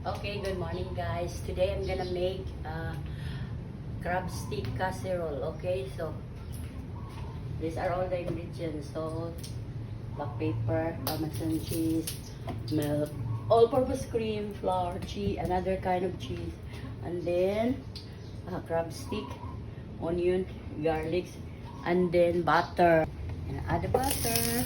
Okay, good morning guys. Today I'm gonna make crab stick casserole. Okay, so these are all the ingredients. So black pepper, parmesan cheese, milk, all-purpose cream, flour, cheese, another kind of cheese, and then crab stick, onion, garlic, and then butter. And add the butter.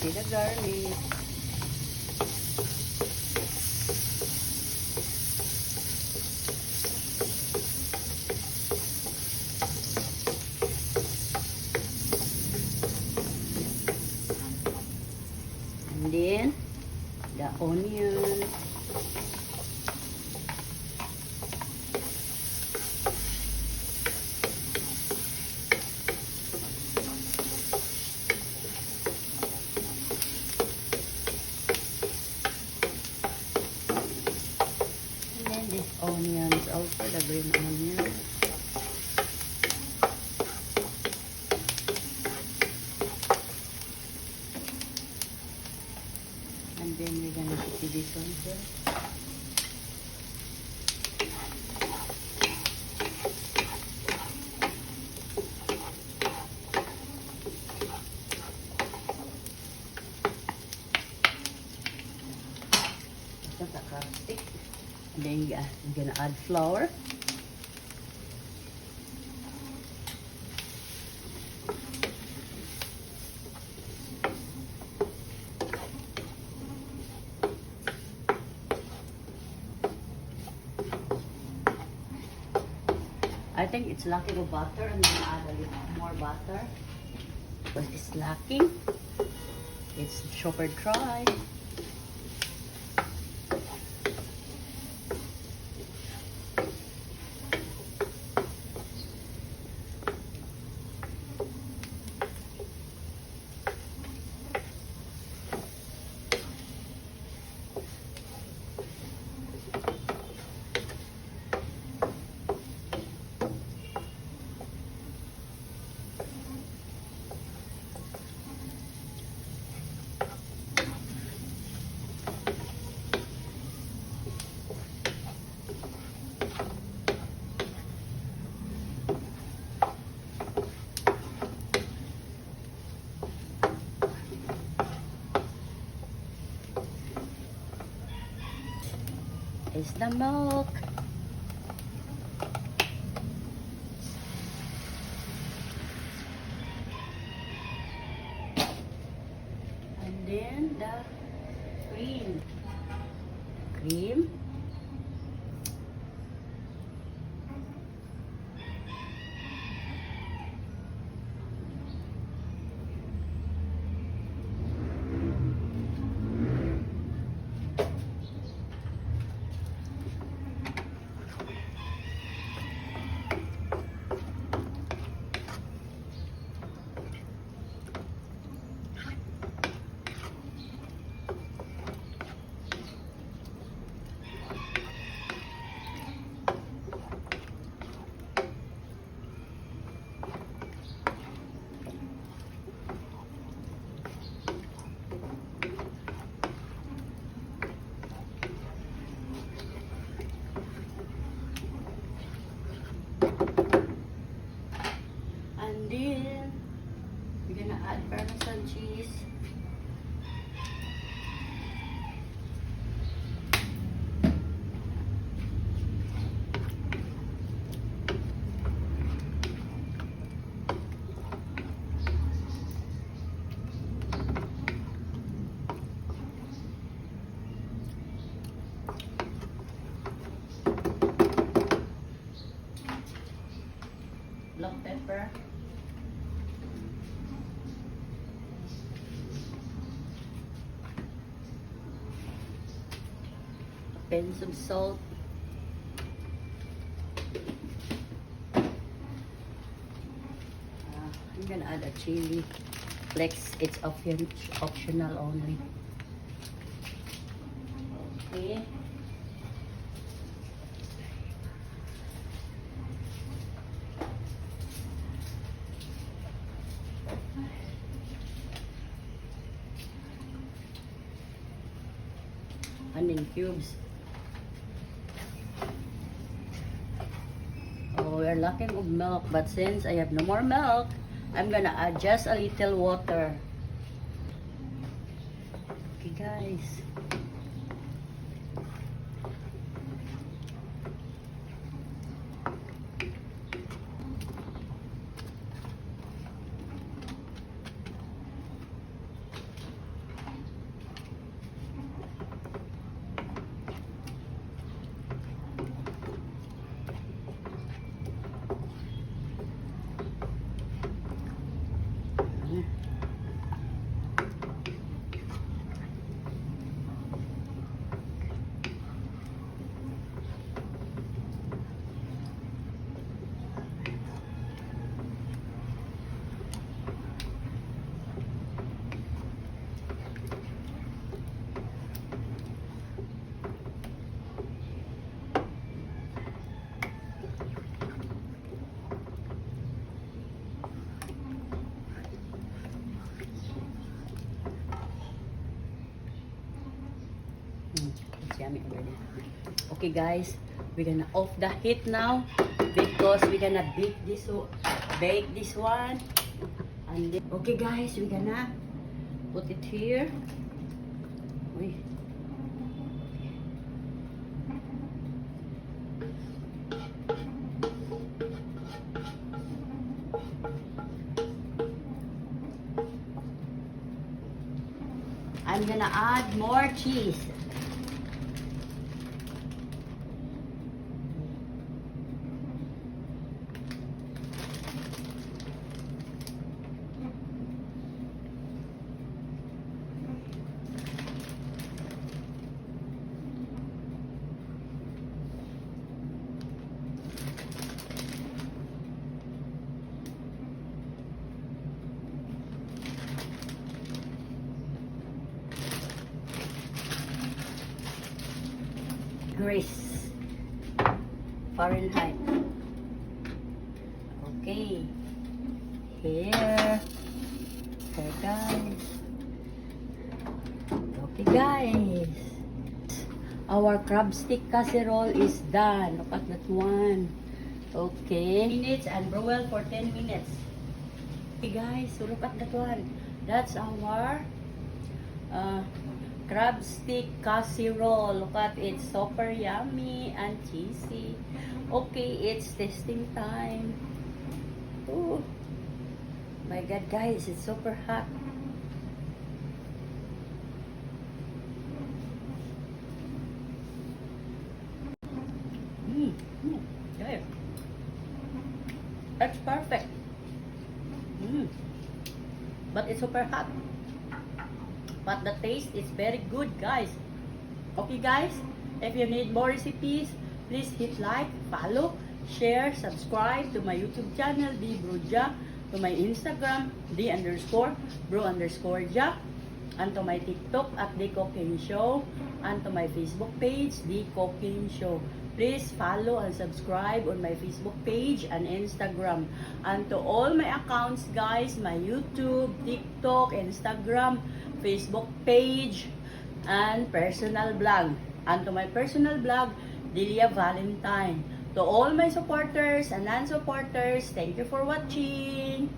See the garlic. And then the onion. These onions, also the green onion. And then we're gonna put this one here. That's a crab stick. And then you're gonna add flour. I think it's lacking of butter, and then add a little more butter because it's lacking. It's super dry. Is the milk. And then the cream. Cream. And then we're gonna add parmesan cheese. Black pepper. A pinch of salt. I'm gonna add a chili flakes. It's optional only. Okay. in cubes. Oh, we're lacking of milk, but since I have no more milk, I'm gonna add just a little water. Okay, guys. It's yummy already. Okay, guys, we're gonna off the heat now because we're gonna bake this one. And then, okay, guys, we're gonna put it here. Uy. I'm gonna add more cheese. Greece Fahrenheit. Okay, here guys. Okay, guys, our crab stick casserole is done. Look at that one. Okay, minutes and broil for 10 minutes. Okay, guys, so look at that one. That's our crab stick casserole. Look at it, super yummy and cheesy. Okay, it's tasting time. Oh my god, guys, it's super hot. There. That's perfect. But it's super hot. But the taste is very good, guys. Okay, guys, if you need more recipes, please hit like, follow, share, subscribe to my YouTube channel, D Bro Ja, to my Instagram, D_Bro_Ja, and to my TikTok at The Cooking Show, and to my Facebook page, The Cooking Show. Please follow and subscribe on my Facebook page and Instagram. And to all my accounts, guys, my YouTube, TikTok, Instagram, Facebook page, and personal blog. And to my personal blog, Delia Valentine. To all my supporters and non-supporters, thank you for watching.